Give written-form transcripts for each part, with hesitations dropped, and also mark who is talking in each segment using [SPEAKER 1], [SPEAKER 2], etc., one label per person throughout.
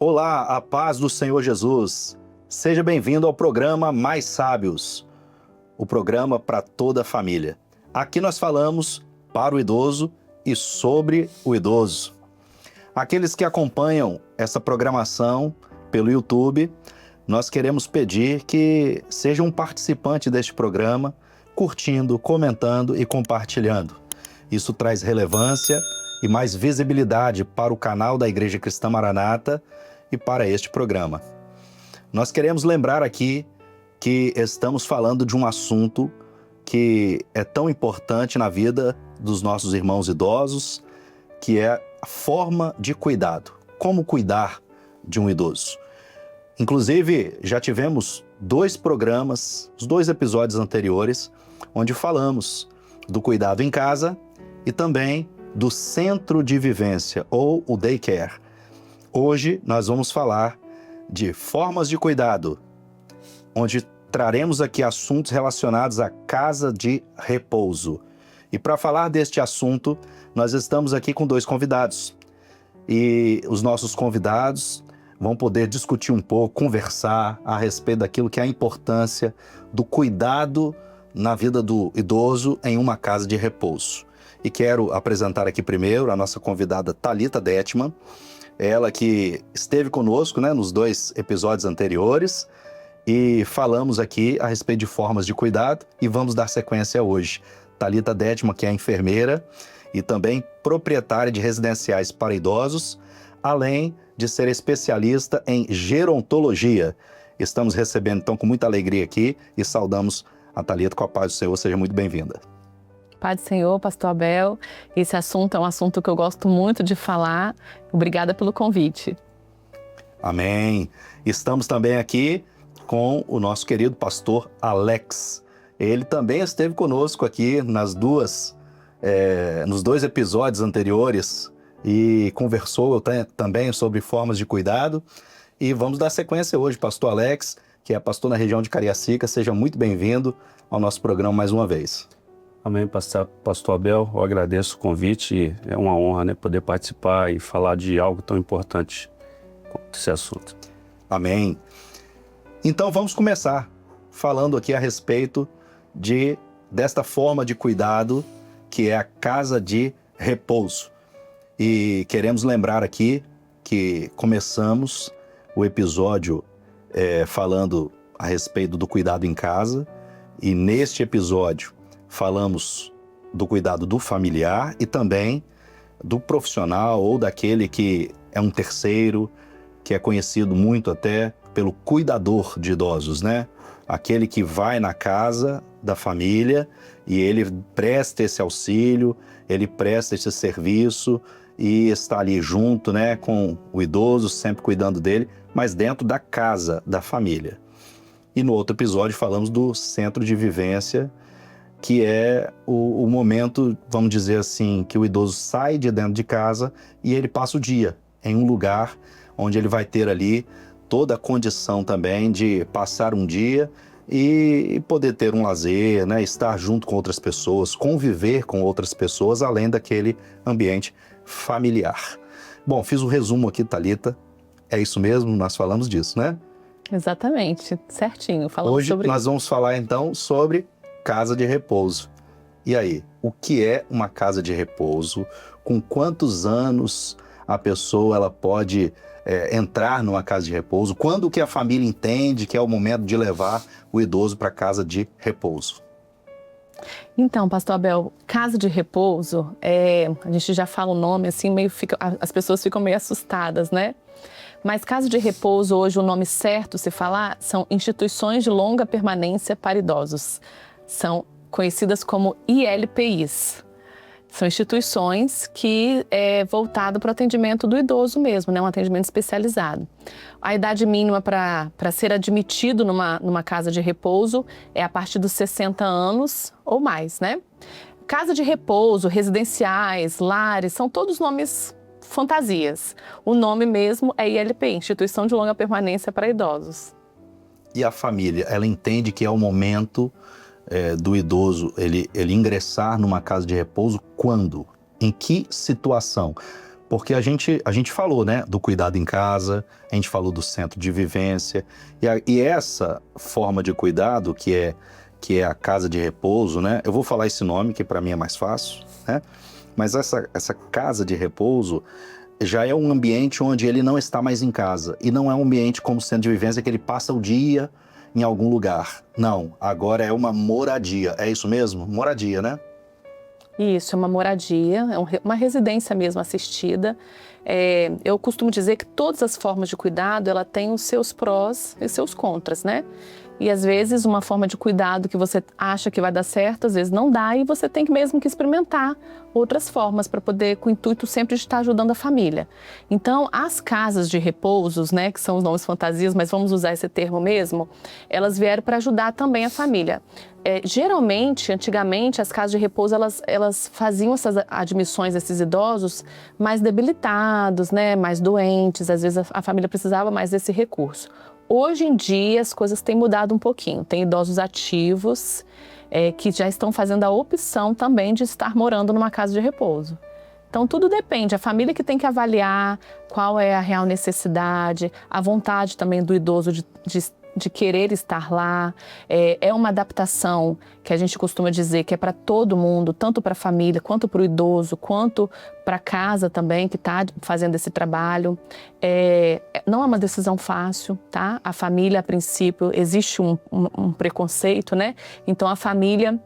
[SPEAKER 1] Olá, a paz do Senhor Jesus. Seja bem-vindo ao programa Mais Sábios, o programa para toda a família. Aqui nós falamos para o idoso e sobre o idoso. Aqueles que acompanham essa programação pelo YouTube, nós queremos pedir que seja um participante deste programa, curtindo, comentando e compartilhando. Isso traz relevância e mais visibilidade para o canal da Igreja Cristã Maranata e para este programa. Nós queremos lembrar aqui que estamos falando de um assunto que é tão importante na vida dos nossos irmãos idosos, que é a forma de cuidado. Como cuidar de um idoso. Inclusive, já tivemos 2 programas, os 2 episódios anteriores, onde falamos do cuidado em casa e também do centro de vivência, ou o daycare. Hoje nós vamos falar de formas de cuidado, onde traremos aqui assuntos relacionados à casa de repouso. E para falar deste assunto, nós estamos aqui com 2 convidados. E os nossos convidados vão poder discutir um pouco, conversar a respeito daquilo que é a importância do cuidado na vida do idoso em uma casa de repouso. E quero apresentar aqui primeiro a nossa convidada Thalita Detman, ela que esteve conosco, nos 2 episódios anteriores, e falamos aqui a respeito de formas de cuidado e vamos dar sequência hoje. Thalita Detman, que é enfermeira e também proprietária de residenciais para idosos, além de ser especialista em gerontologia. Estamos recebendo então com muita alegria aqui e saudamos a Thalita com a paz do Senhor. Seja muito bem-vinda.
[SPEAKER 2] Paz do Senhor, pastor Abel. Esse assunto é um assunto que eu gosto muito de falar. Obrigada pelo convite.
[SPEAKER 1] Amém. Estamos também aqui com o nosso querido pastor Alex. Ele também esteve conosco aqui nos 2 episódios anteriores e conversou também sobre formas de cuidado. E vamos dar sequência hoje, pastor Alex, que é pastor na região de Cariacica. Seja muito bem-vindo ao nosso programa mais uma vez.
[SPEAKER 3] Amém, pastor Abel, eu agradeço o convite, é uma honra poder participar e falar de algo tão importante quanto esse assunto.
[SPEAKER 1] Amém. Então vamos começar falando aqui a respeito desta forma de cuidado que é a casa de repouso. E queremos lembrar aqui que começamos o episódio falando a respeito do cuidado em casa, e neste episódio falamos do cuidado do familiar e também do profissional ou daquele que é um terceiro, que é conhecido muito até pelo cuidador de idosos, Aquele que vai na casa da família e ele presta esse auxílio, ele presta esse serviço e está ali junto, com o idoso, sempre cuidando dele, mas dentro da casa da família. E no outro episódio falamos do centro de vivência, que é o momento, vamos dizer assim, que o idoso sai de dentro de casa e ele passa o dia em um lugar onde ele vai ter ali toda a condição também de passar um dia e poder ter um lazer, estar junto com outras pessoas, conviver com outras pessoas, além daquele ambiente familiar. Bom, fiz o resumo aqui, Thalita. É isso mesmo? Nós falamos disso,
[SPEAKER 2] Exatamente, certinho.
[SPEAKER 1] Hoje nós vamos falar então sobre casa de repouso. E aí, o que é uma casa de repouso? Com quantos anos a pessoa ela pode entrar numa casa de repouso? Quando que a família entende que é o momento de levar o idoso para a casa de repouso?
[SPEAKER 2] Então, pastor Abel, casa de repouso, a gente já fala o nome assim, as pessoas ficam meio assustadas, Mas casa de repouso, hoje o nome certo se falar, são instituições de longa permanência para idosos. São conhecidas como ILPIs. São instituições que é voltado para o atendimento do idoso mesmo, um atendimento especializado. A idade mínima para ser admitido numa casa de repouso é a partir dos 60 anos ou mais, Casa de repouso, residenciais, lares, são todos nomes fantasias. O nome mesmo é ILPI, Instituição de Longa Permanência para Idosos.
[SPEAKER 1] E a família, ela entende que é o momento do idoso ele ingressar numa casa de repouso quando? Em que situação? Porque a gente falou, né, do cuidado em casa, a gente falou do centro de vivência, e essa forma de cuidado, que é a casa de repouso, né, eu vou falar esse nome, que para mim é mais fácil, né, mas essa casa de repouso já é um ambiente onde ele não está mais em casa, e não é um ambiente como centro de vivência que ele passa o dia em algum lugar. Não, agora é uma moradia, é isso mesmo? Moradia, né?
[SPEAKER 2] Isso, é uma moradia, uma residência mesmo assistida. Eu costumo dizer que todas as formas de cuidado, ela tem os seus prós e seus contras, né? E às vezes uma forma de cuidado que você acha que vai dar certo, às vezes não dá, e você tem que mesmo que experimentar outras formas para poder, com o intuito sempre de estar ajudando a família. Então, as casas de repousos, né, que são os nomes fantasias, mas vamos usar esse termo mesmo, elas vieram para ajudar também a família. Geralmente, antigamente, as casas de repouso, elas faziam essas admissões desses idosos mais debilitados, né, mais doentes, às vezes a família precisava mais desse recurso. Hoje em dia, as coisas têm mudado um pouquinho. Tem idosos ativos que já estão fazendo a opção também de estar morando numa casa de repouso. Então, tudo depende. A família que tem que avaliar qual é a real necessidade, a vontade também do idoso de querer estar lá. É uma adaptação que a gente costuma dizer que é para todo mundo, tanto para a família, quanto para o idoso, quanto para a casa também, que está fazendo esse trabalho. Não é uma decisão fácil, tá? A família, a princípio, existe um preconceito, né? Então, a família,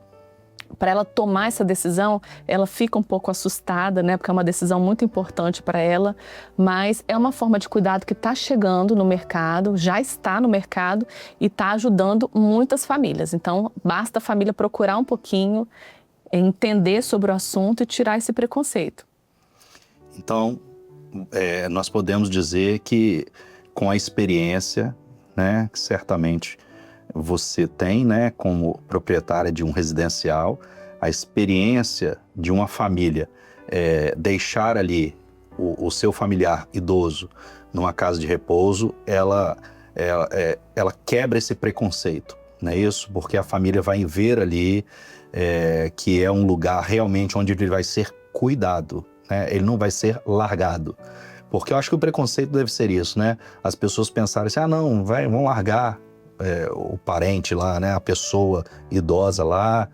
[SPEAKER 2] para ela tomar essa decisão, ela fica um pouco assustada, né? Porque é uma decisão muito importante para ela, mas é uma forma de cuidado que está chegando no mercado, já está no mercado e está ajudando muitas famílias. Então, basta a família procurar um pouquinho, entender sobre o assunto e tirar esse preconceito.
[SPEAKER 1] Então, nós podemos dizer que com a experiência, né, que certamente você tem, né, como proprietária de um residencial, a experiência de uma família deixar ali o seu familiar idoso numa casa de repouso, ela quebra esse preconceito, não é isso? Porque a família vai ver ali que é um lugar realmente onde ele vai ser cuidado, né? Ele não vai ser largado. Porque eu acho que o preconceito deve ser isso, né? As pessoas pensarem assim, não, vão largar o parente lá, né? A pessoa idosa lá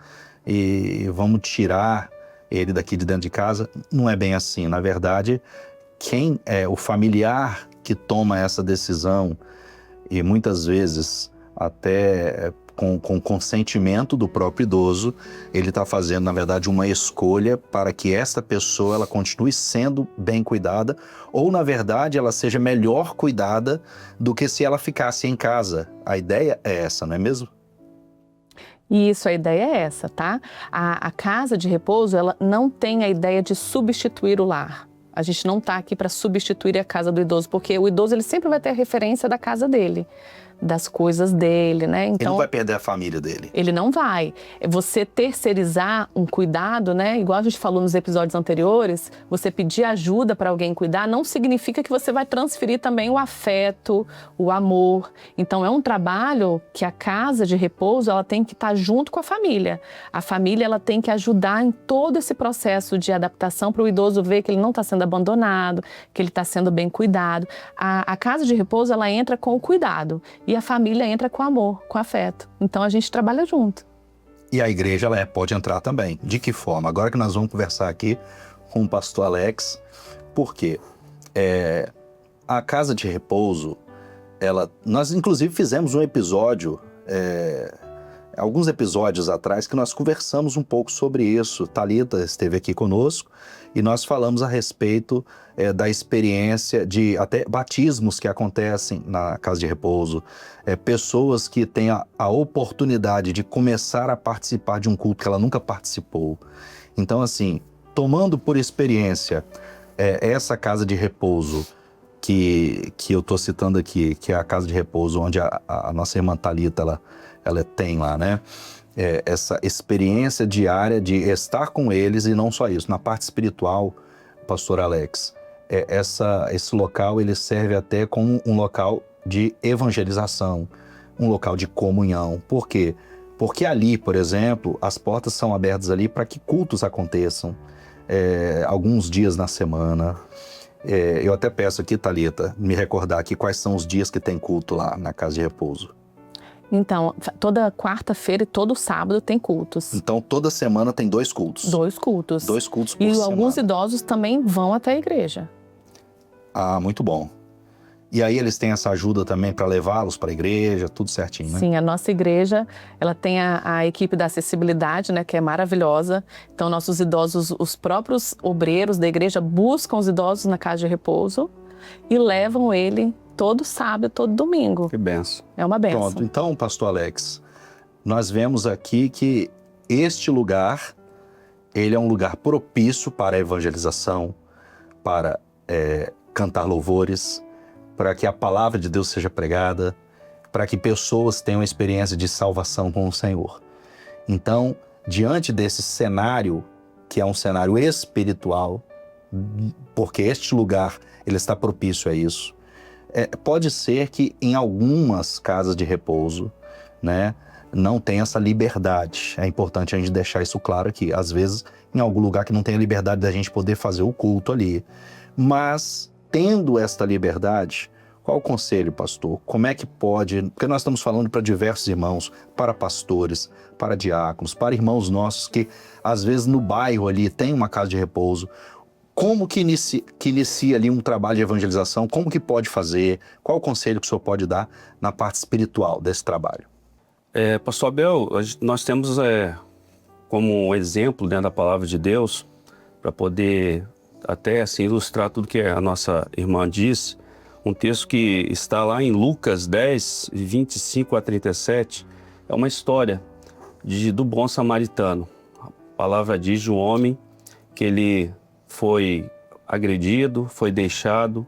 [SPEAKER 1] e vamos tirar ele daqui de dentro de casa. Não é bem assim. Na verdade, quem é o familiar que toma essa decisão e muitas vezes até com consentimento do próprio idoso, ele está fazendo, na verdade, uma escolha para que esta pessoa ela continue sendo bem cuidada ou, na verdade, ela seja melhor cuidada do que se ela ficasse em casa. A ideia é essa, não é mesmo?
[SPEAKER 2] Isso, a ideia é essa, tá? A casa de repouso, ela não tem a ideia de substituir o lar. A gente não está aqui para substituir a casa do idoso, porque o idoso ele sempre vai ter a referência da casa dele, das coisas dele, né? Então,
[SPEAKER 1] ele não vai perder a família dele.
[SPEAKER 2] Ele não vai. Você terceirizar um cuidado, né? Igual a gente falou nos episódios anteriores, você pedir ajuda para alguém cuidar não significa que você vai transferir também o afeto, o amor. Então, é um trabalho que a casa de repouso, ela tem que estar junto com a família. A família, ela tem que ajudar em todo esse processo de adaptação para o idoso ver que ele não está sendo abandonado, que ele está sendo bem cuidado. A casa de repouso, ela entra com o cuidado. E a família entra com amor, com afeto. Então, a gente trabalha junto.
[SPEAKER 1] E a igreja ela pode entrar também. De que forma? Agora que nós vamos conversar aqui com o pastor Alex, porque a casa de repouso, nós inclusive fizemos um episódio, alguns episódios atrás, que nós conversamos um pouco sobre isso. Thalita esteve aqui conosco e nós falamos a respeito da experiência de até batismos que acontecem na casa de repouso, pessoas que têm a oportunidade de começar a participar de um culto que ela nunca participou. Então, assim, tomando por experiência essa casa de repouso que eu estou citando aqui, que é a casa de repouso onde a nossa irmã Thalita ela tem lá, né? Essa experiência diária de estar com eles e não só isso, na parte espiritual, pastor Alex, esse local ele serve até como um local de evangelização, um local de comunhão. Por quê? Porque ali, por exemplo, as portas são abertas ali para que cultos aconteçam alguns dias na semana. Eu até peço aqui, Thalita, me recordar aqui quais são os dias que tem culto lá na Casa de Repouso.
[SPEAKER 2] Então, toda quarta-feira e todo sábado tem cultos.
[SPEAKER 1] Então, toda semana tem 2 cultos.
[SPEAKER 2] 2 cultos.
[SPEAKER 1] 2 cultos por
[SPEAKER 2] E
[SPEAKER 1] semana.
[SPEAKER 2] alguns idosos também vão até a igreja.
[SPEAKER 1] Ah, muito bom. E aí eles têm essa ajuda também para levá-los para a igreja, tudo certinho, né?
[SPEAKER 2] Sim, a nossa igreja, ela tem a equipe da acessibilidade, né, que é maravilhosa. Então, nossos idosos, os próprios obreiros da igreja buscam os idosos na Casa de Repouso e levam ele todo sábado, todo domingo.
[SPEAKER 3] Que benção.
[SPEAKER 2] É uma benção.
[SPEAKER 1] Pronto, então, pastor Alex, nós vemos aqui que este lugar, ele é um lugar propício para a evangelização, para cantar louvores, para que a palavra de Deus seja pregada, para que pessoas tenham experiência de salvação com o Senhor. Então, diante desse cenário, que é um cenário espiritual, porque este lugar ele está propício a isso, pode ser que em algumas casas de repouso, né, não tenha essa liberdade. É importante a gente deixar isso claro aqui. Às vezes, em algum lugar que não tem a liberdade da gente poder fazer o culto ali. Mas, tendo esta liberdade, qual o conselho, pastor? Como é que pode... Porque nós estamos falando para diversos irmãos, para pastores, para diáconos, para irmãos nossos que, às vezes, no bairro ali tem uma casa de repouso. Como que inicia ali um trabalho de evangelização? Como que pode fazer? Qual o conselho que o senhor pode dar na parte espiritual desse trabalho?
[SPEAKER 3] Pastor Abel, nós temos como exemplo dentro da palavra de Deus, para poder até assim, ilustrar tudo que a nossa irmã disse, um texto que está lá em Lucas 10, 25 a 37, é uma história do bom samaritano. A palavra diz de um homem que ele foi agredido, foi deixado,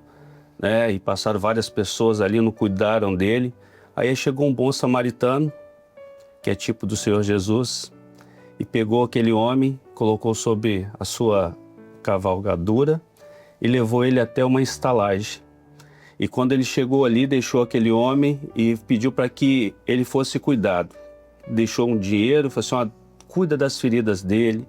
[SPEAKER 3] né, e passaram várias pessoas ali, não cuidaram dele. Aí chegou um bom samaritano, que é tipo do Senhor Jesus, e pegou aquele homem, colocou sobre a sua cavalgadura e levou ele até uma estalagem. E quando ele chegou ali, deixou aquele homem e pediu para que ele fosse cuidado. Deixou um dinheiro, falou assim, cuida das feridas dele,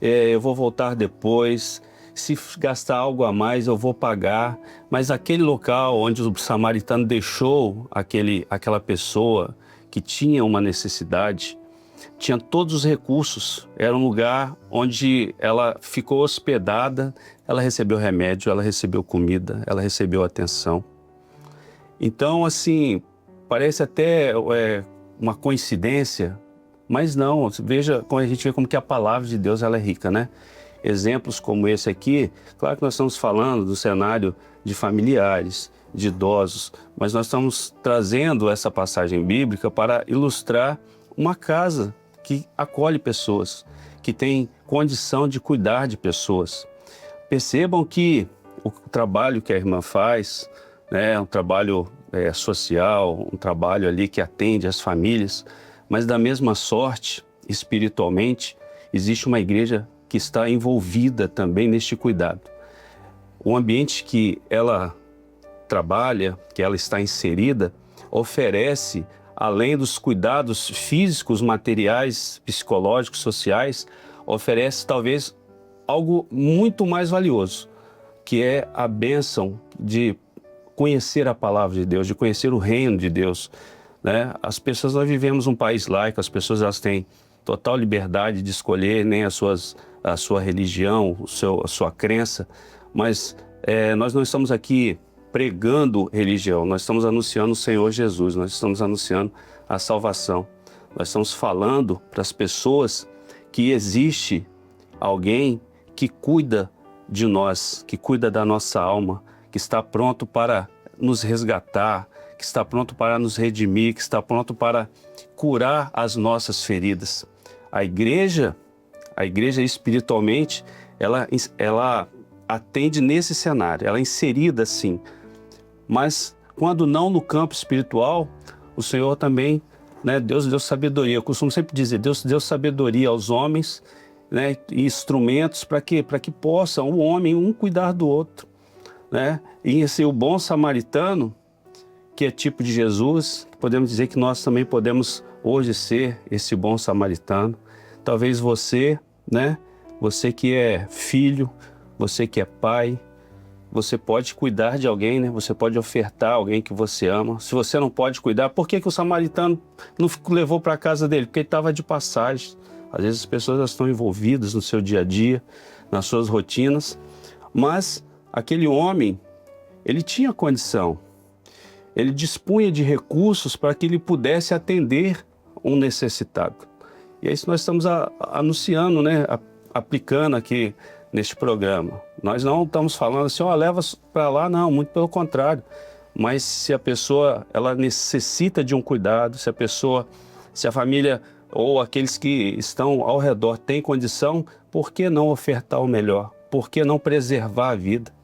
[SPEAKER 3] eu vou voltar depois, se gastar algo a mais eu vou pagar. Mas aquele local onde o samaritano deixou aquela pessoa que tinha uma necessidade, tinha todos os recursos, era um lugar onde ela ficou hospedada, ela recebeu remédio, ela recebeu comida, ela recebeu atenção. Então, assim, parece até uma coincidência, mas não, veja, a gente vê como que a palavra de Deus ela é rica, né? Exemplos como esse aqui, claro que nós estamos falando do cenário de familiares, de idosos, mas nós estamos trazendo essa passagem bíblica para ilustrar uma casa que acolhe pessoas, que tem condição de cuidar de pessoas. Percebam que o trabalho que a irmã faz, né, é um trabalho social, um trabalho ali que atende as famílias, mas da mesma sorte, espiritualmente, existe uma igreja que está envolvida também neste cuidado. O ambiente que ela trabalha, que ela está inserida, oferece, além dos cuidados físicos, materiais, psicológicos, sociais, oferece talvez algo muito mais valioso, que é a bênção de conhecer a palavra de Deus, de conhecer o reino de Deus, né? As pessoas, nós vivemos um país laico, as pessoas elas têm total liberdade de escolher nem a sua religião, a sua crença, mas nós não estamos aqui pregando religião, nós estamos anunciando o Senhor Jesus, nós estamos anunciando a salvação. Nós estamos falando para as pessoas que existe alguém que cuida de nós, que cuida da nossa alma, que está pronto para nos resgatar, que está pronto para nos redimir, que está pronto para curar as nossas feridas. A igreja espiritualmente, ela atende nesse cenário, ela é inserida assim. Mas quando não no campo espiritual, o Senhor também, né, Deus deu sabedoria. Eu costumo sempre dizer, Deus deu sabedoria aos homens, né, e instrumentos para que possam o homem um cuidar do outro, né? E esse o bom samaritano, que é tipo de Jesus, podemos dizer que nós também podemos hoje ser esse bom samaritano. Talvez você, né, você que é filho, você que é pai, você pode cuidar de alguém, né? Você pode ofertar alguém que você ama. Se você não pode cuidar, por que o samaritano não levou para a casa dele? Porque ele estava de passagem. Às vezes as pessoas estão envolvidas no seu dia a dia, nas suas rotinas, mas aquele homem, ele tinha condição, ele dispunha de recursos para que ele pudesse atender um necessitado. E é isso que nós estamos anunciando, né? Aplicando aqui neste programa. Nós não estamos falando assim, leva para lá, não, muito pelo contrário. Mas se a pessoa, ela necessita de um cuidado, se a família ou aqueles que estão ao redor têm condição, por que não ofertar o melhor? Por que não preservar a vida?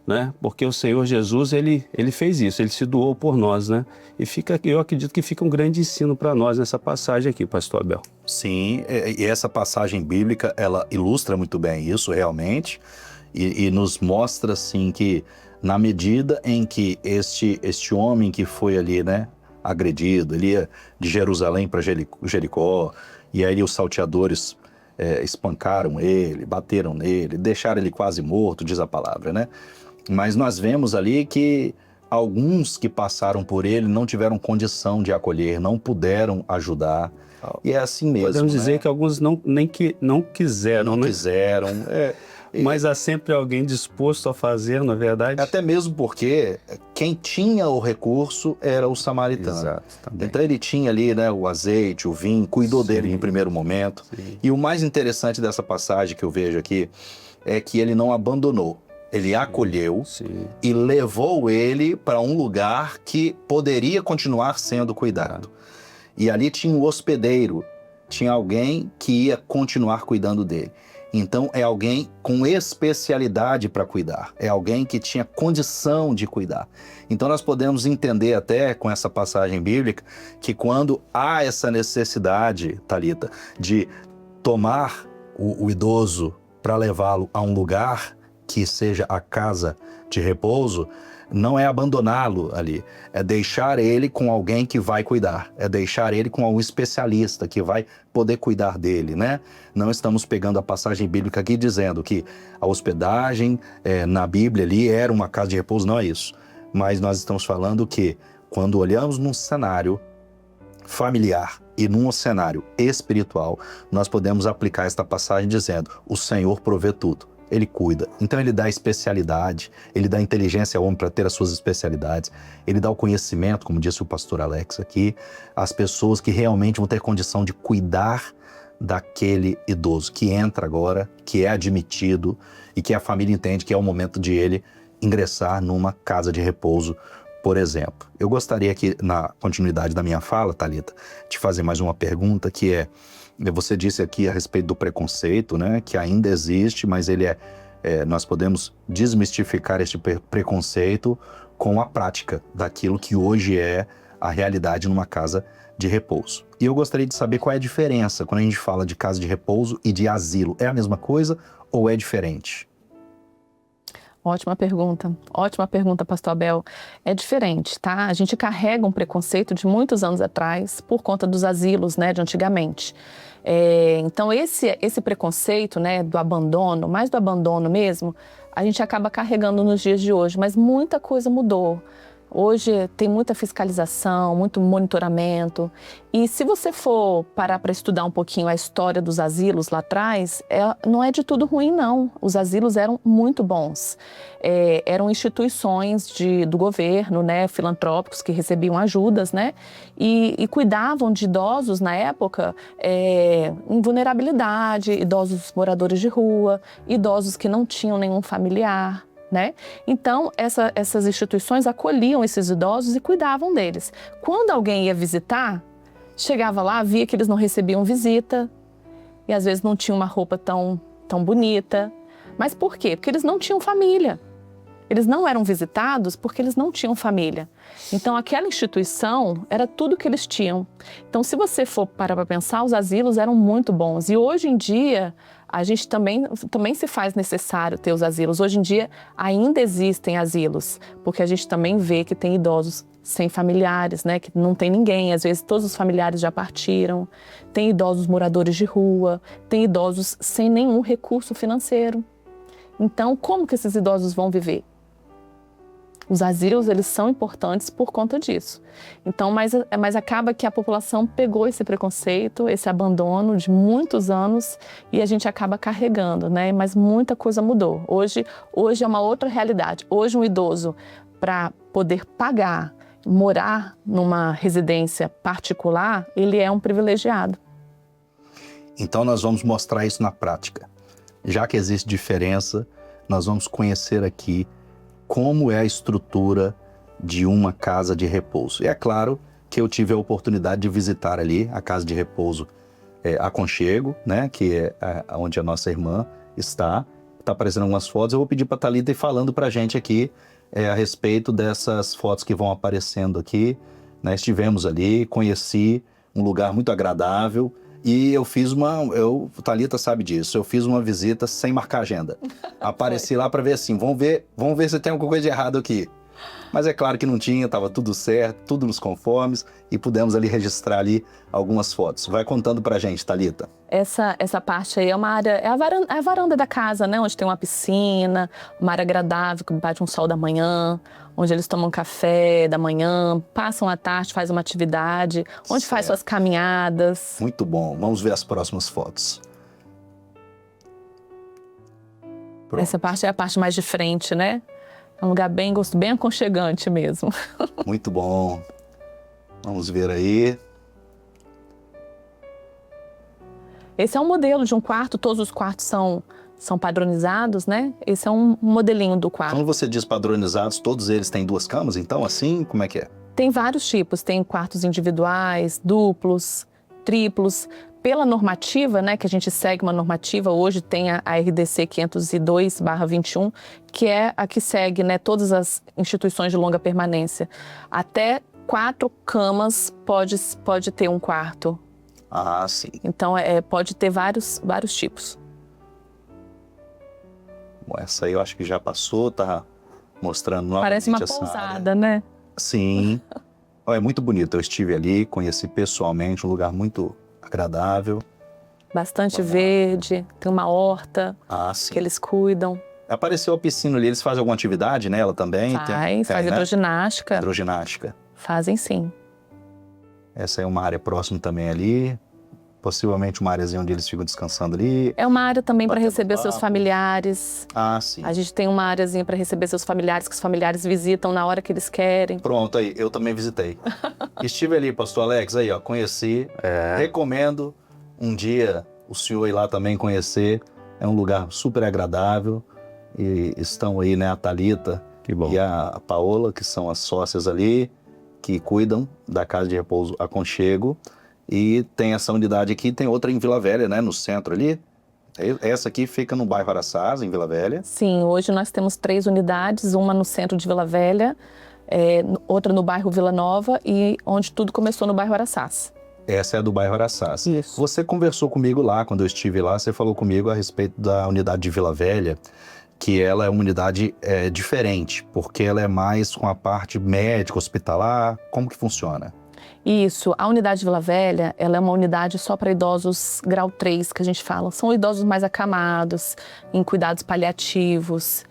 [SPEAKER 3] Né? Porque o Senhor Jesus, ele fez isso, ele se doou por nós, né? E eu acredito que fica um grande ensino para nós nessa passagem aqui, pastor Abel.
[SPEAKER 1] Sim, e essa passagem bíblica, ela ilustra muito bem isso realmente, e nos mostra assim que na medida em que este homem que foi ali, né, agredido, ele ia de Jerusalém para Jericó, e aí os salteadores espancaram ele, bateram nele, deixaram ele quase morto, diz a palavra, né? Mas nós vemos ali que alguns que passaram por ele não tiveram condição de acolher, não puderam ajudar. E é assim mesmo.
[SPEAKER 3] Podemos dizer,
[SPEAKER 1] né?
[SPEAKER 3] que alguns não quiseram.
[SPEAKER 1] Não
[SPEAKER 3] né?
[SPEAKER 1] quiseram.
[SPEAKER 3] Mas há sempre alguém disposto a fazer, na verdade.
[SPEAKER 1] Até mesmo porque quem tinha o recurso era o samaritano.
[SPEAKER 3] Exato, também.
[SPEAKER 1] Então ele tinha ali, né, o azeite, o vinho, cuidou
[SPEAKER 3] Sim.
[SPEAKER 1] dele em primeiro momento.
[SPEAKER 3] Sim.
[SPEAKER 1] E o mais interessante dessa passagem que eu vejo aqui é que ele não abandonou. Ele acolheu
[SPEAKER 3] Sim.
[SPEAKER 1] e levou ele para um lugar que poderia continuar sendo cuidado. E ali tinha um hospedeiro, tinha alguém que ia continuar cuidando dele. Então é alguém com especialidade para cuidar, é alguém que tinha condição de cuidar. Então nós podemos entender até com essa passagem bíblica que quando há essa necessidade, Thalita, de tomar o idoso para levá-lo a um lugar que seja a casa de repouso, não é abandoná-lo ali, é deixar ele com alguém que vai cuidar, é deixar ele com algum especialista que vai poder cuidar dele, né? Não estamos pegando a passagem bíblica aqui dizendo que a hospedagem na Bíblia ali era uma casa de repouso, não é isso. Mas nós estamos falando que quando olhamos num cenário familiar e num cenário espiritual, nós podemos aplicar esta passagem dizendo: o Senhor provê tudo. Ele cuida, então ele dá especialidade, ele dá inteligência ao homem para ter as suas especialidades, ele dá o conhecimento, como disse o pastor Alex aqui, às pessoas que realmente vão ter condição de cuidar daquele idoso que entra agora, que é admitido e que a família entende que é o momento de ele ingressar numa casa de repouso, por exemplo. Eu gostaria aqui, na continuidade da minha fala, Thalita, de fazer mais uma pergunta, que é: você disse aqui a respeito do preconceito, né, que ainda existe, mas ele nós podemos desmistificar este preconceito com a prática daquilo que hoje é a realidade numa casa de repouso. E eu gostaria de saber qual é a diferença quando a gente fala de casa de repouso e de asilo. É a mesma coisa ou é diferente?
[SPEAKER 2] Ótima pergunta, pastor Abel. É diferente, tá? A gente carrega um preconceito de muitos anos atrás por conta dos asilos, né, de antigamente. Então esse preconceito, né, do abandono, mais do abandono mesmo, a gente acaba carregando nos dias de hoje, mas muita coisa mudou. Hoje tem muita fiscalização, muito monitoramento. E se você for parar para estudar um pouquinho a história dos asilos lá atrás, não é de tudo ruim, não. Os asilos eram muito bons. Eram instituições do governo, né, filantrópicos, que recebiam ajudas, né, e cuidavam de idosos na época em vulnerabilidade, idosos moradores de rua, idosos que não tinham nenhum familiar. Né? Então, essas instituições acolhiam esses idosos e cuidavam deles. Quando alguém ia visitar, chegava lá, via que eles não recebiam visita e às vezes não tinham uma roupa tão bonita. Mas por quê? Porque eles não tinham família. Eles não eram visitados porque eles não tinham família. Então, aquela instituição era tudo que eles tinham. Então, se você for parar para pensar, os asilos eram muito bons. E hoje em dia, a gente também se faz necessário ter os asilos. Hoje em dia, ainda existem asilos, porque a gente também vê que tem idosos sem familiares, né? Que não tem ninguém. Às vezes, todos os familiares já partiram. Tem idosos moradores de rua, tem idosos sem nenhum recurso financeiro. Então, como que esses idosos vão viver? Os asilos, eles são importantes por conta disso. Então, mas acaba que a população pegou esse preconceito, esse abandono de muitos anos e a gente acaba carregando, né? Mas muita coisa mudou. Hoje é uma outra realidade. Hoje um idoso, para poder pagar, morar numa residência particular, ele é um privilegiado.
[SPEAKER 1] Então nós vamos mostrar isso na prática. Já que existe diferença, nós vamos conhecer aqui como é a estrutura de uma casa de repouso. E é claro que eu tive a oportunidade de visitar ali a casa de repouso Aconchego, né, que é onde a nossa irmã está. Está aparecendo algumas fotos. Eu vou pedir para a Thalita ir falando para a gente aqui a respeito dessas fotos que vão aparecendo aqui. Né? Estivemos ali, conheci um lugar muito agradável. E eu fiz Thalita sabe disso, eu fiz uma visita sem marcar agenda. Apareci lá para ver assim, vamos ver se tem alguma coisa de errado aqui. Mas é claro que não tinha, estava tudo certo, tudo nos conformes e pudemos ali registrar ali algumas fotos. Vai contando pra gente, Thalita.
[SPEAKER 2] Essa parte aí é uma área, é a varanda da casa, né? Onde tem uma piscina, uma área agradável, que bate um sol da manhã, onde eles tomam café da manhã, passam a tarde, fazem uma atividade, onde faz suas caminhadas.
[SPEAKER 1] Muito bom, vamos ver as próximas fotos. Pronto.
[SPEAKER 2] Essa parte é a parte mais de frente, né? É um lugar bem aconchegante mesmo.
[SPEAKER 1] Muito bom. Vamos ver aí.
[SPEAKER 2] Esse é um modelo de um quarto, todos os quartos são padronizados, né? Esse é um modelinho do quarto.
[SPEAKER 1] Quando você diz padronizados, todos eles têm 2 camas, então assim, como é que é?
[SPEAKER 2] Tem vários tipos, tem quartos individuais, duplos, triplos. Pela normativa, né, que a gente segue uma normativa, hoje tem a RDC 502/21, que é a que segue, né, todas as instituições de longa permanência. Até 4 camas pode ter um quarto.
[SPEAKER 1] Ah, sim.
[SPEAKER 2] Então, pode ter vários tipos.
[SPEAKER 1] Bom, essa aí eu acho que já passou, tá mostrando novamente.
[SPEAKER 2] Parece uma
[SPEAKER 1] essa
[SPEAKER 2] pousada,
[SPEAKER 1] área.
[SPEAKER 2] né?
[SPEAKER 1] Sim. É muito bonito, eu estive ali, conheci pessoalmente, um lugar muito agradável.
[SPEAKER 2] Bastante verde, tem uma horta
[SPEAKER 1] sim.
[SPEAKER 2] que eles cuidam.
[SPEAKER 1] Apareceu a piscina ali, eles fazem alguma atividade nela também?
[SPEAKER 2] Faz
[SPEAKER 1] né?
[SPEAKER 2] hidroginástica.
[SPEAKER 1] Hidroginástica.
[SPEAKER 2] Fazem sim.
[SPEAKER 1] Essa é uma área próxima também ali, possivelmente uma áreazinha onde eles ficam descansando ali.
[SPEAKER 2] É uma área também para
[SPEAKER 1] Batendo
[SPEAKER 2] receber seus
[SPEAKER 1] papo.
[SPEAKER 2] familiares.
[SPEAKER 1] Ah, sim.
[SPEAKER 2] A gente tem uma áreazinha para receber seus familiares, que os familiares visitam na hora que eles querem.
[SPEAKER 1] Pronto, aí, eu também visitei. Estive ali, pastor Alex, aí ó, conheci, recomendo um dia o senhor ir lá também conhecer, é um lugar super agradável, e estão aí, né, a Thalita e a Paola, que são as sócias ali, que cuidam da Casa de Repouso Aconchego, e tem essa unidade aqui, tem outra em Vila Velha, né, no centro ali. Essa aqui fica no bairro Araçás, em Vila Velha.
[SPEAKER 2] Sim, hoje nós temos 3 unidades, uma no centro de Vila Velha, outra no bairro Vila Nova e onde tudo começou no bairro Araçás.
[SPEAKER 1] Essa é a do bairro Araçás.
[SPEAKER 2] Isso.
[SPEAKER 1] Você conversou comigo lá, quando eu estive lá, você falou comigo a respeito da unidade de Vila Velha, que ela é uma unidade diferente, porque ela é mais com a parte médica, hospitalar. Como que funciona?
[SPEAKER 2] Isso, a unidade de Vila Velha, ela é uma unidade só para idosos grau 3, que a gente fala. São idosos mais acamados, em cuidados paliativos,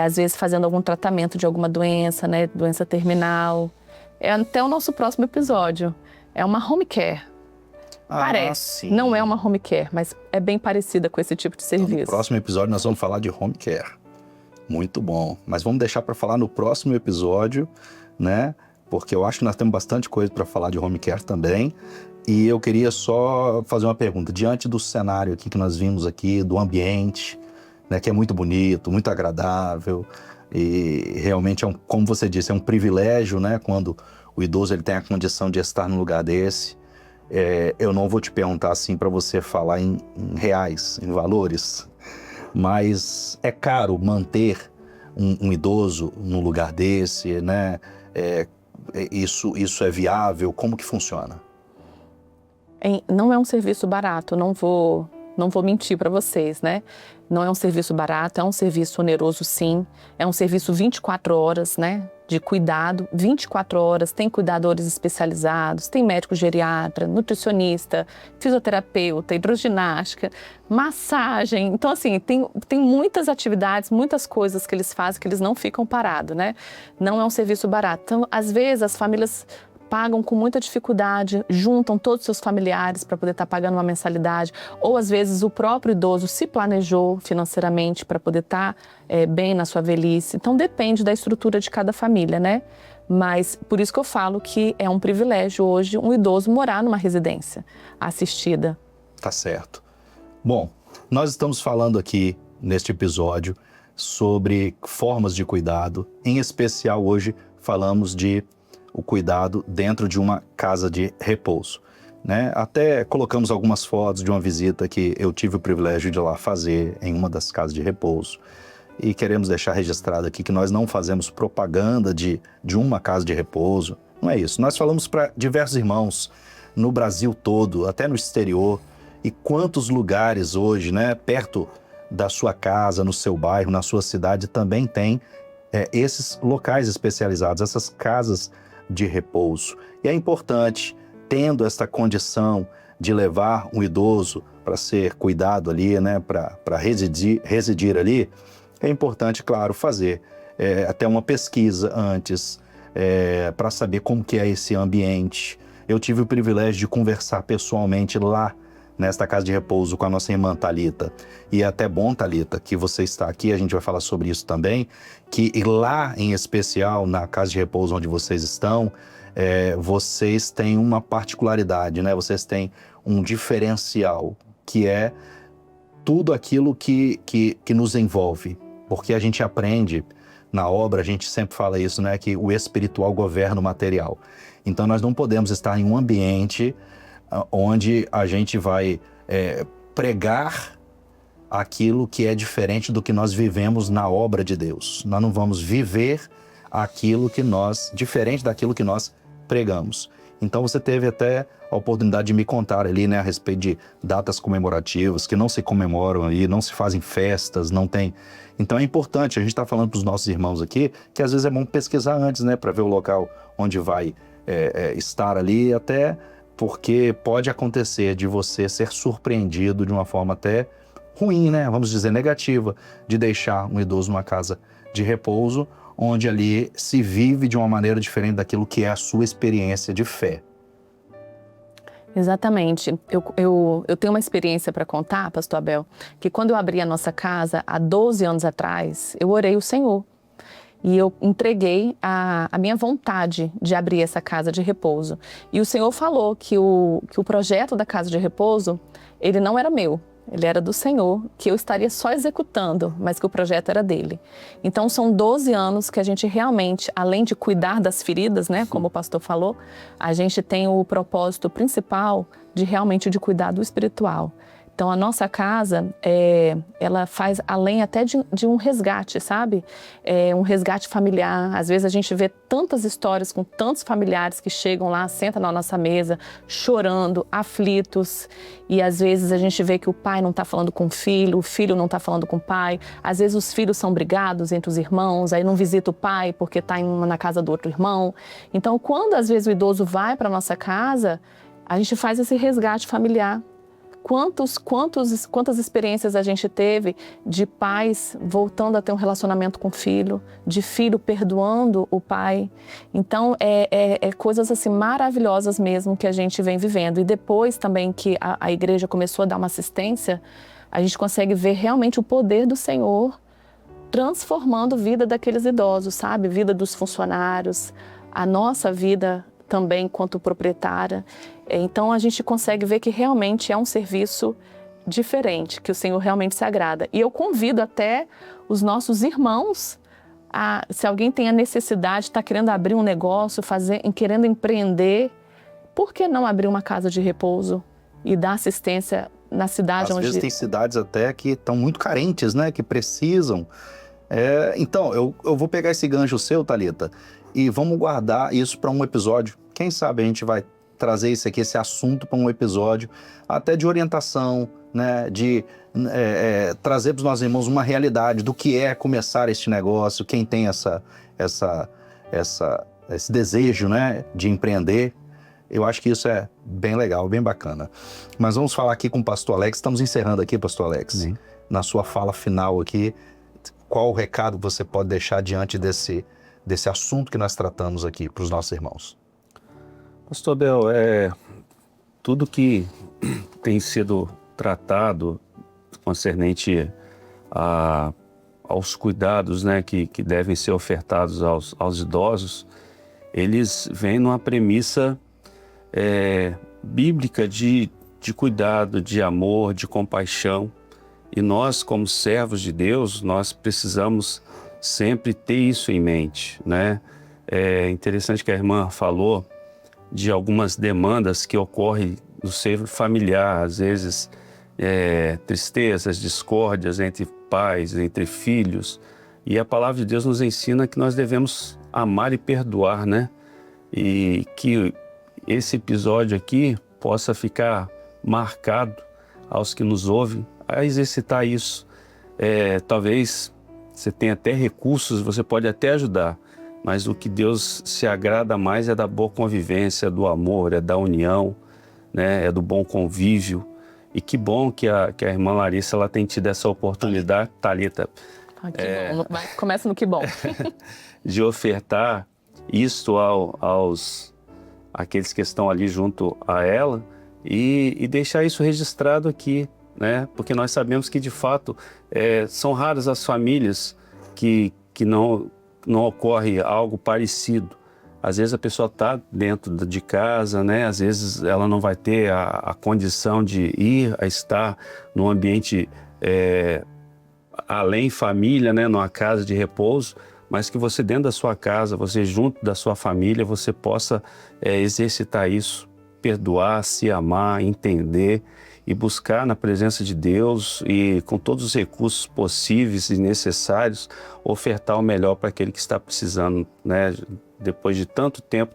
[SPEAKER 2] às vezes fazendo algum tratamento de alguma doença, né, doença terminal. É até o nosso próximo episódio. É uma home care. Parece.
[SPEAKER 1] Sim.
[SPEAKER 2] Não é uma home care, mas é bem parecida com esse tipo de serviço.
[SPEAKER 1] No próximo episódio nós vamos falar de home care. Muito bom. Mas vamos deixar para falar no próximo episódio, né? Porque eu acho que nós temos bastante coisa para falar de home care também. E eu queria só fazer uma pergunta. Diante do cenário aqui que nós vimos aqui, do ambiente, né, que é muito bonito, muito agradável, e realmente, como você disse, é um privilégio, né, quando o idoso ele tem a condição de estar num lugar desse. Eu não vou te perguntar assim para você falar em reais, em valores, mas é caro manter um idoso num lugar desse, né? Isso é viável? Como que funciona?
[SPEAKER 2] Não é um serviço barato, não vou mentir para vocês, né? Não é um serviço barato, é um serviço oneroso sim, é um serviço 24 horas, né? de cuidado, 24 horas, tem cuidadores especializados, tem médico geriatra, nutricionista, fisioterapeuta, hidroginástica, massagem. Então, assim, tem muitas atividades, muitas coisas que eles fazem que eles não ficam parados, né? Não é um serviço barato. Então, às vezes, as famílias pagam com muita dificuldade, juntam todos os seus familiares para poder estar pagando uma mensalidade, ou às vezes o próprio idoso se planejou financeiramente para poder estar bem na sua velhice. Então depende da estrutura de cada família, né? Mas por isso que eu falo que é um privilégio hoje um idoso morar numa residência assistida.
[SPEAKER 1] Tá certo. Bom, nós estamos falando aqui neste episódio sobre formas de cuidado, em especial hoje falamos de o cuidado dentro de uma casa de repouso, né? Até colocamos algumas fotos de uma visita que eu tive o privilégio de ir lá fazer em uma das casas de repouso. E queremos deixar registrado aqui que nós não fazemos propaganda de uma casa de repouso. Não é isso. Nós falamos para diversos irmãos no Brasil todo, até no exterior. E quantos lugares hoje, né, perto da sua casa, no seu bairro, na sua cidade, também tem esses locais especializados, essas casas de repouso. E é importante, tendo esta condição de levar um idoso para ser cuidado ali, né, para residir ali, é importante, claro, fazer até uma pesquisa antes, para saber como que é esse ambiente. Eu tive o privilégio de conversar pessoalmente lá, nesta casa de repouso, com a nossa irmã Thalita. E é até bom, Thalita, que você está aqui, a gente vai falar sobre isso também, que lá, em especial, na casa de repouso onde vocês estão, vocês têm uma particularidade, né? Vocês têm um diferencial, que é tudo aquilo que nos envolve. Porque a gente aprende na obra, a gente sempre fala isso, né? Que o espiritual governa o material. Então nós não podemos estar em um ambiente onde a gente vai pregar aquilo que é diferente do que nós vivemos na obra de Deus. Nós não vamos viver diferente daquilo que nós pregamos. Então você teve até a oportunidade de me contar ali, né, a respeito de datas comemorativas que não se comemoram aí, não se fazem festas, não tem. Então é importante, a gente está falando para os nossos irmãos aqui, que às vezes é bom pesquisar antes, né, para ver o local onde vai estar ali, até porque pode acontecer de você ser surpreendido de uma forma até ruim, né? Vamos dizer, negativa, de deixar um idoso numa casa de repouso, onde ali se vive de uma maneira diferente daquilo que é a sua experiência de fé.
[SPEAKER 2] Exatamente. Eu tenho uma experiência para contar, pastor Abel, que quando eu abri a nossa casa, há 12 anos atrás, eu orei o Senhor. E eu entreguei a minha vontade de abrir essa casa de repouso. E o Senhor falou que o projeto da casa de repouso, ele não era meu, ele era do Senhor, que eu estaria só executando, mas que o projeto era dele. Então são 12 anos que a gente realmente, além de cuidar das feridas, né, como o pastor falou, a gente tem o propósito principal de realmente de cuidar do espiritual. Então, a nossa casa, ela faz além até de um resgate, sabe? Um resgate familiar. Às vezes a gente vê tantas histórias com tantos familiares que chegam lá, sentam na nossa mesa, chorando, aflitos. E às vezes a gente vê que o pai não está falando com o filho não está falando com o pai. Às vezes os filhos são brigados entre os irmãos, aí não visita o pai porque está na casa do outro irmão. Então, quando às vezes o idoso vai para a nossa casa, a gente faz esse resgate familiar. Quantas experiências a gente teve de pais voltando a ter um relacionamento com o filho, de filho perdoando o pai. Então, coisas assim maravilhosas mesmo que a gente vem vivendo. E depois também que a igreja começou a dar uma assistência, a gente consegue ver realmente o poder do Senhor transformando a vida daqueles idosos, sabe? Vida dos funcionários, a nossa vida também enquanto proprietária. Então a gente consegue ver que realmente é um serviço diferente, que o Senhor realmente se agrada. E eu convido até os nossos irmãos, se alguém tem a necessidade, está querendo abrir um negócio, querendo empreender, por que não abrir uma casa de repouso e dar assistência na cidade?
[SPEAKER 1] Às vezes tem cidades até que estão muito carentes, né, que precisam. Então, eu vou pegar esse gancho seu, Thalita, e vamos guardar isso para um episódio. Quem sabe a gente vai trazer esse assunto para um episódio, até de orientação, né, de trazer para os nossos irmãos uma realidade do que é começar este negócio, quem tem essa esse desejo, né, de empreender. Eu acho que isso é bem legal, bem bacana. Mas vamos falar aqui com o pastor Alex. Estamos encerrando aqui, pastor Alex.
[SPEAKER 3] Sim.
[SPEAKER 1] Na sua fala final aqui, qual o recado você pode deixar diante desse assunto que nós tratamos aqui para os nossos irmãos?
[SPEAKER 3] Pastor Abel, tudo que tem sido tratado concernente aos cuidados, né, que devem ser ofertados aos idosos, eles vêm numa premissa bíblica de cuidado, de amor, de compaixão. E nós, como servos de Deus, nós precisamos sempre ter isso em mente, né? É interessante que a irmã falou de algumas demandas que ocorrem no seio familiar, às vezes tristezas, discórdias entre pais, entre filhos. E a palavra de Deus nos ensina que nós devemos amar e perdoar, né? E que esse episódio aqui possa ficar marcado aos que nos ouvem a exercitar isso. Talvez você tenha até recursos, você pode até ajudar, mas o que Deus se agrada mais é da boa convivência, do amor, é da união, né? É do bom convívio. E que bom que a irmã Larissa ela tem tido essa oportunidade, Thalita,
[SPEAKER 2] Que bom. Começa no que bom.
[SPEAKER 3] de ofertar isto àqueles que estão ali junto a ela e deixar isso registrado aqui, né? Porque nós sabemos que, de fato, são raras as famílias que não ocorre algo parecido. Às vezes a pessoa está dentro de casa, né? Às vezes ela não vai ter a condição de estar num ambiente além família, né? Numa casa de repouso, mas que você dentro da sua casa, você junto da sua família, você possa exercitar isso, perdoar, se amar, entender e buscar na presença de Deus e com todos os recursos possíveis e necessários, ofertar o melhor para aquele que está precisando, né? Depois de tanto tempo,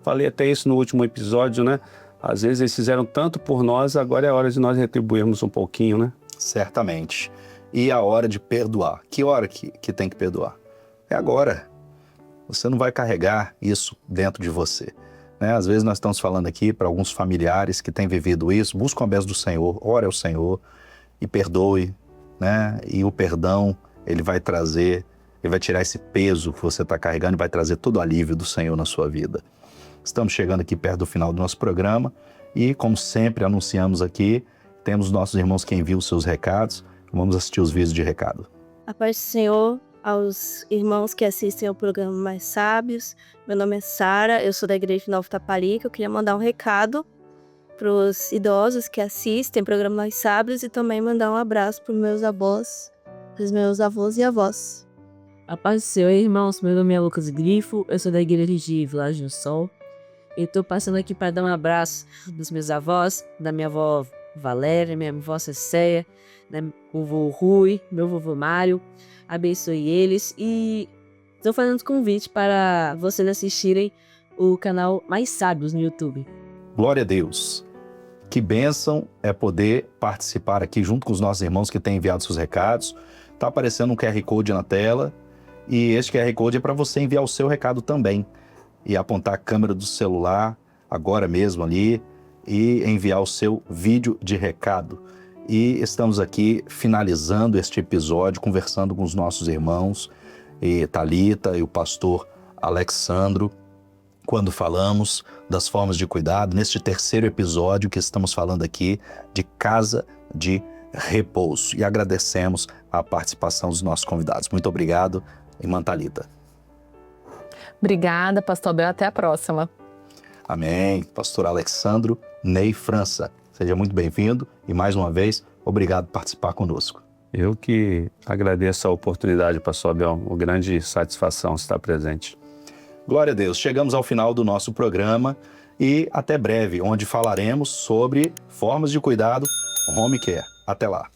[SPEAKER 3] falei até isso no último episódio, né? Às vezes eles fizeram tanto por nós, agora é a hora de nós retribuirmos um pouquinho, né?
[SPEAKER 1] Certamente. E a hora de perdoar. Que hora que tem que perdoar? É agora. Você não vai carregar isso dentro de você, né? Às vezes nós estamos falando aqui para alguns familiares que têm vivido isso, buscam a bênção do Senhor, ore ao Senhor e perdoe, né? E o perdão, ele vai tirar esse peso que você está carregando e vai trazer todo o alívio do Senhor na sua vida. Estamos chegando aqui perto do final do nosso programa e, como sempre anunciamos aqui, temos nossos irmãos que enviam os seus recados. Vamos assistir os vídeos de recado.
[SPEAKER 4] A paz do Senhor aos irmãos que assistem ao programa Mais Sábios. Meu nome é Sara, eu sou da Igreja de Nova Taparica. Eu queria mandar um recado para os idosos que assistem ao programa Mais Sábios e também mandar um abraço para os meus avós e avós.
[SPEAKER 5] A paz do Senhor, irmãos. Meu nome é Lucas Grifo, eu sou da Igreja de Vilagem do Sol. E tô passando aqui para dar um abraço dos meus avós, da minha avó Valéria, minha avó Cecéia, meu vovô Rui, meu vovô Mário. Abençoe eles e estou fazendo convite para vocês assistirem o canal Mais Sábios no YouTube.
[SPEAKER 1] Glória a Deus. Que bênção é poder participar aqui junto com os nossos irmãos que têm enviado seus recados. Está aparecendo um QR Code na tela e este QR Code é para você enviar o seu recado também e apontar a câmera do celular agora mesmo ali e enviar o seu vídeo de recado. E estamos aqui finalizando este episódio, conversando com os nossos irmãos, e Thalita e o pastor Alexandro, quando falamos das formas de cuidado, neste terceiro episódio que estamos falando aqui de casa de repouso. E agradecemos a participação dos nossos convidados. Muito obrigado, irmã Thalita.
[SPEAKER 2] Obrigada, pastor Abel. Até a próxima.
[SPEAKER 1] Amém. Pastor Alexandro Ney França. Seja muito bem-vindo e, mais uma vez, obrigado por participar conosco.
[SPEAKER 3] Eu que agradeço a oportunidade, pastor Abel. Uma grande satisfação estar presente.
[SPEAKER 1] Glória a Deus. Chegamos ao final do nosso programa e até breve, onde falaremos sobre formas de cuidado home care. Até lá.